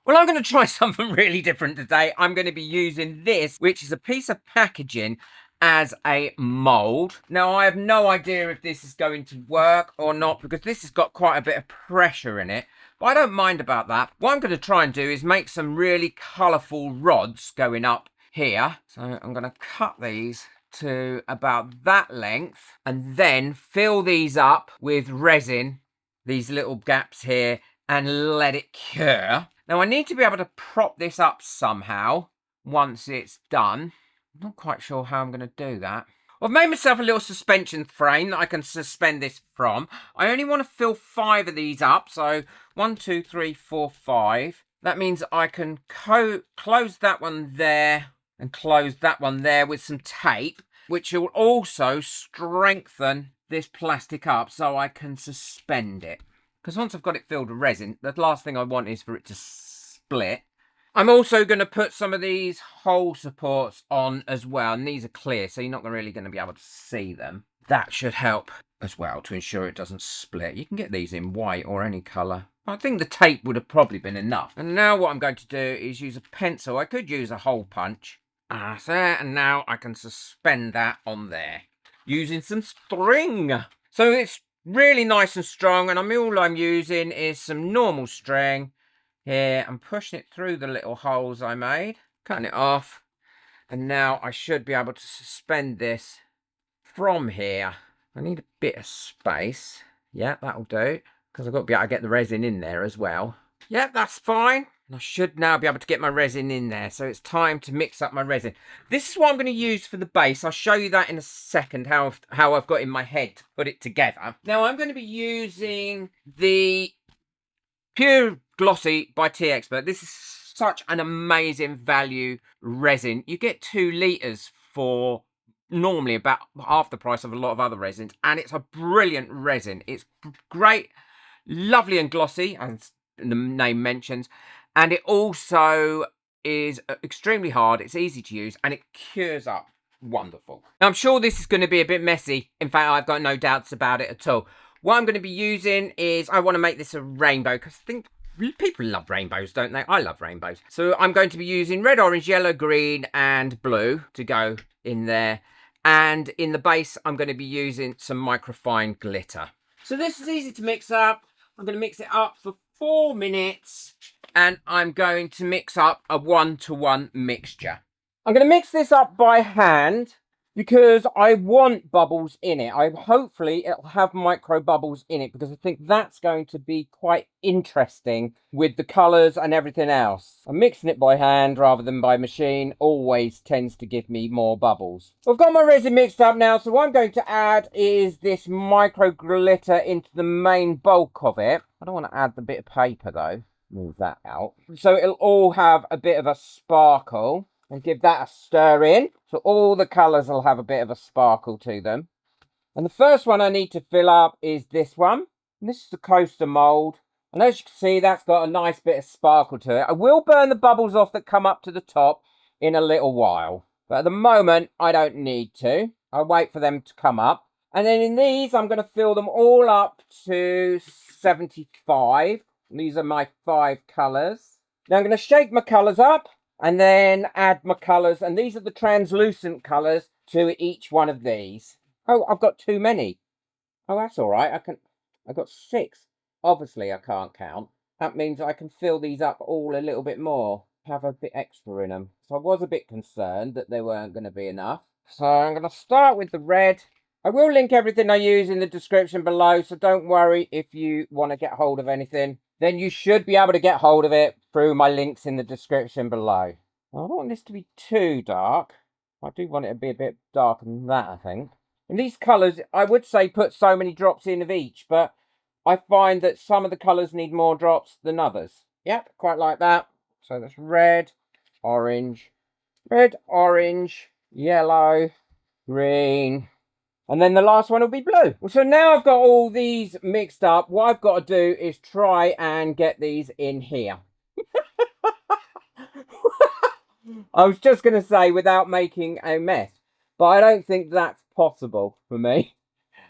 Well, I'm going to try something really different today. I'm going to be using this, which is a piece of packaging, as a mould. Now, I have no idea if this is going to work or not because this has got quite a bit of pressure in it. But I don't mind about that. What I'm going to try and do is make some really colourful rods going up here. So I'm going to cut these to about that length and then fill these up with resin, these little gaps here, and let it cure. Now, I need to be able to prop this up somehow once it's done. I'm not quite sure how I'm going to do that. I've made myself a little suspension frame that I can suspend this from. I only want to fill 5 of these up. So 1, 2, 3, 4, 5. That means I can close that one there and close that one there with some tape, which will also strengthen this plastic up so I can suspend it. Because once I've got it filled with resin, the last thing I want is for it to split. I'm also going to put some of these hole supports on as well. And these are clear, so you're not really going to be able to see them. That should help as well to ensure it doesn't split. You can get these in white or any colour. I think the tape would have probably been enough. And now what I'm going to do is use a pencil. I could use a hole punch. That's there. And now I can suspend that on there using some string. So it's really nice and strong, and all I'm using is some normal string here. I'm pushing it through the little holes I made, cutting it off, and now I should be able to suspend this from here. I need a bit of space. Yeah, that'll do, because I've got to be able to get the resin in there as well. Yeah, that's fine. I should now be able to get my resin in there. So it's time to mix up my resin. This is what I'm going to use for the base. I'll show you that in a second, how I've got in my head to put it together. Now I'm going to be using the Pure Glossy by Tea Expert. This is such an amazing value resin. You get 2 litres for normally about half the price of a lot of other resins. And it's a brilliant resin. It's great, lovely and glossy, as the name mentions. And it also is extremely hard. It's easy to use and it cures up wonderful. Now, I'm sure this is going to be a bit messy. In fact, I've got no doubts about it at all. What I'm going to be using is, I want to make this a rainbow because I think people love rainbows, don't they? I love rainbows. So I'm going to be using red, orange, yellow, green and blue to go in there. And in the base, I'm going to be using some microfine glitter. So this is easy to mix up. I'm going to mix it up for 4 minutes. And I'm going to mix up a 1-to-1 mixture. I'm going to mix this up by hand because I want bubbles in it. Hopefully it'll have micro bubbles in it because I think that's going to be quite interesting with the colours and everything else. I'm mixing it by hand rather than by machine. Always tends to give me more bubbles. I've got my resin mixed up now, so what I'm going to add is this micro glitter into the main bulk of it. I don't want to add the bit of paper though. Move that out. So it'll all have a bit of a sparkle. And give that a stir in. So all the colours will have a bit of a sparkle to them. And the first one I need to fill up is this one. And this is the coaster mould. And as you can see, that's got a nice bit of sparkle to it. I will burn the bubbles off that come up to the top in a little while. But at the moment, I don't need to. I'll wait for them to come up. And then in these, I'm going to fill them all up to 75. These are my 5 colours. Now I'm going to shake my colours up. And then add my colours. And these are the translucent colours to each one of these. Oh, I've got too many. Oh, that's all right. I've got 6. Obviously, I can't count. That means I can fill these up all a little bit more. Have a bit extra in them. So I was a bit concerned that they weren't going to be enough. So I'm going to start with the red. I will link everything I use in the description below. So don't worry if you want to get hold of anything. Then you should be able to get hold of it through my links in the description below. I don't want this to be too dark. I do want it to be a bit darker than that, I think. And these colours, I would say put so many drops in of each, but I find that some of the colours need more drops than others. Yep, quite like that. So that's red, orange, yellow, green. And then the last one will be blue. So now I've got all these mixed up. What I've got to do is try and get these in here. I was just going to say without making a mess. But I don't think that's possible for me.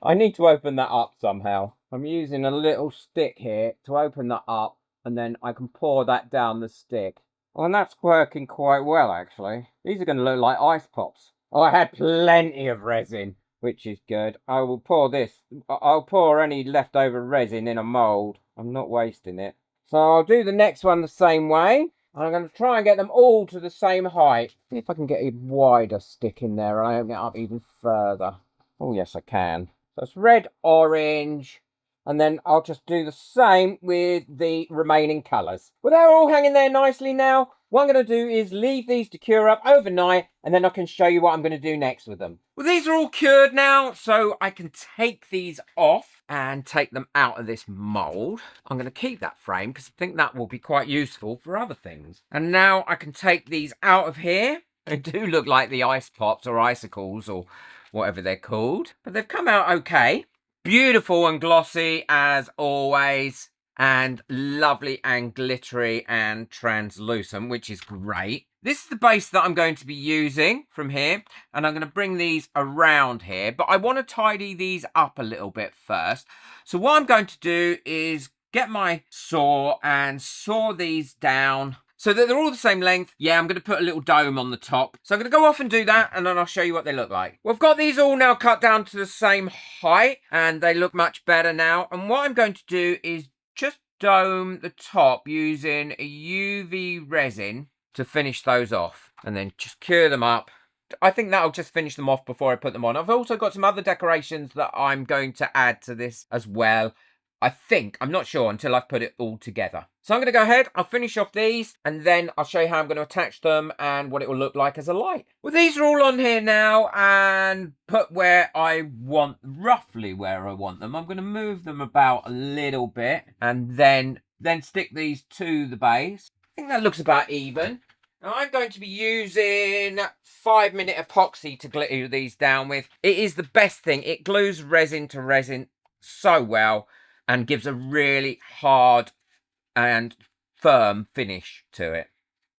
I need to open that up somehow. I'm using a little stick here to open that up. and then I can pour that down the stick. Well, and that's working quite well, actually. These are going to look like ice pops. Oh, I had plenty of resin, which is good. I will pour this. I'll pour any leftover resin in a mould. I'm not wasting it. So I'll do the next one the same way. I'm going to try and get them all to the same height. See if I can get a wider stick in there and I open it up even further. Oh, yes, I can. So it's red, orange, and then I'll just do the same with the remaining colours. Well, they're all hanging there nicely now. What I'm going to do is leave these to cure up overnight, and then I can show you what I'm going to do next with them. Well, these are all cured now, so I can take these off and take them out of this mould. I'm going to keep that frame because I think that will be quite useful for other things. And now I can take these out of here. They do look like the ice pops or icicles or whatever they're called, but they've come out okay. Beautiful and glossy as always, and lovely and glittery and translucent, which is great. This is the base that I'm going to be using from here, and I'm going to bring these around here, but I want to tidy these up a little bit first. So what I'm going to do is get my saw and saw these down so that they're all the same length. Yeah, I'm going to put a little dome on the top. So I'm going to go off and do that, and then I'll show you what they look like. Well, I've got these all now cut down to the same height, and they look much better now. And what I'm going to do is just dome the top using a UV resin to finish those off, and then just cure them up. I think that'll just finish them off before I put them on. I've also got some other decorations that I'm going to add to this as well. I think, I'm not sure until I've put it all together. So I'm going to go ahead, I'll finish off these, and then I'll show you how I'm going to attach them and what it will look like as a light. Well, these are all on here now and put where I want, roughly where I want them. I'm going to move them about a little bit and then stick these to the base. I think that looks about even. Now I'm going to be using 5-minute epoxy to glue these down with. It is the best thing. It glues resin to resin so well and gives a really hard and firm finish to it.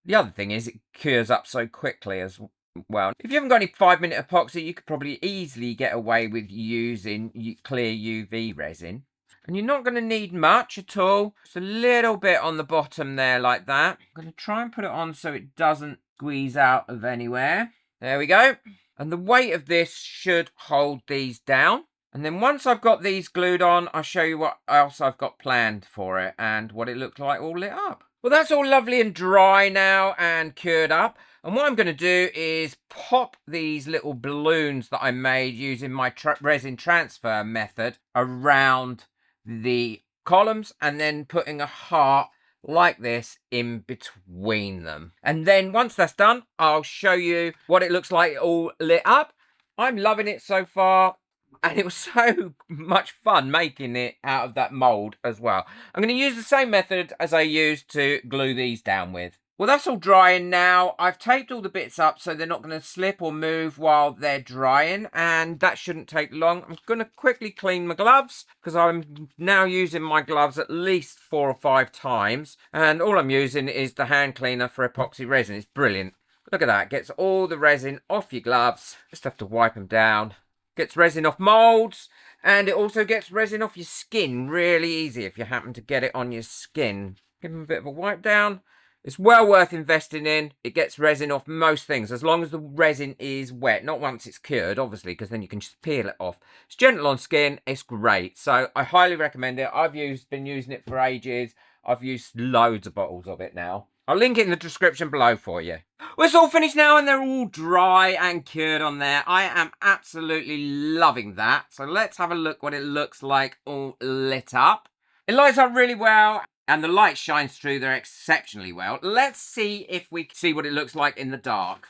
The other thing is it cures up so quickly as well. If you haven't got any 5-minute epoxy, you could probably easily get away with using clear UV resin. And you're not going to need much at all. Just a little bit on the bottom there like that. I'm going to try and put it on so it doesn't squeeze out of anywhere. There we go. And the weight of this should hold these down. And then once I've got these glued on, I'll show you what else I've got planned for it and what it looks like all lit up. Well, that's all lovely and dry now and cured up. And what I'm going to do is pop these little balloons that I made using my resin transfer method around the columns and then putting a heart like this in between them. And then once that's done, I'll show you what it looks like all lit up. I'm loving it so far. And it was so much fun making it out of that mould as well. I'm going to use the same method as I used to glue these down with. Well, that's all drying now. I've taped all the bits up so they're not going to slip or move while they're drying. And that shouldn't take long. I'm going to quickly clean my gloves because I'm now using my gloves at least 4 or 5 times. And all I'm using is the hand cleaner for epoxy resin. It's brilliant. Look at that. Gets all the resin off your gloves. Just have to wipe them down. Gets resin off moulds, and it also gets resin off your skin really easy if you happen to get it on your skin. Give them a bit of a wipe down. It's well worth investing in. It gets resin off most things as long as the resin is wet. Not once it's cured, obviously, because then you can just peel it off. It's gentle on skin. It's great. So I highly recommend it. I've been using it for ages. I've used loads of bottles of it now. I'll link it in the description below for you. Well, it's all finished now and they're all dry and cured on there. I am absolutely loving that. So let's have a look what it looks like all lit up. It lights up really well and the light shines through there exceptionally well. Let's see if we can see what it looks like in the dark.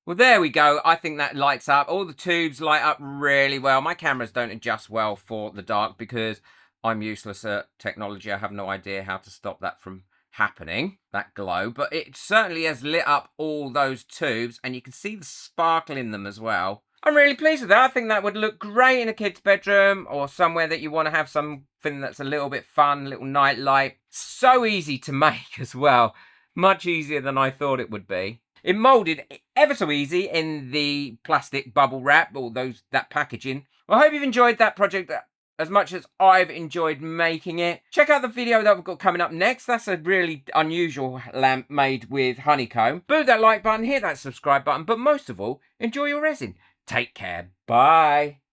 Well, there we go. I think that lights up. All the tubes light up really well. My cameras don't adjust well for the dark because I'm useless at technology. I have no idea how to stop that from happening, that glow, but it certainly has lit up all those tubes and you can see the sparkle in them as well. I'm really pleased with that. I think that would look great in a kid's bedroom or somewhere that you want to have something that's a little bit fun, little night light. So easy to make as well. Much easier than I thought it would be. It moulded ever so easy in the plastic bubble wrap or that packaging. Well, I hope you've enjoyed that project as much as I've enjoyed making it. Check out the video that we've got coming up next. That's a really unusual lamp made with honeycomb. Boo that like button, hit that subscribe button, but most of all, enjoy your resin. Take care. Bye.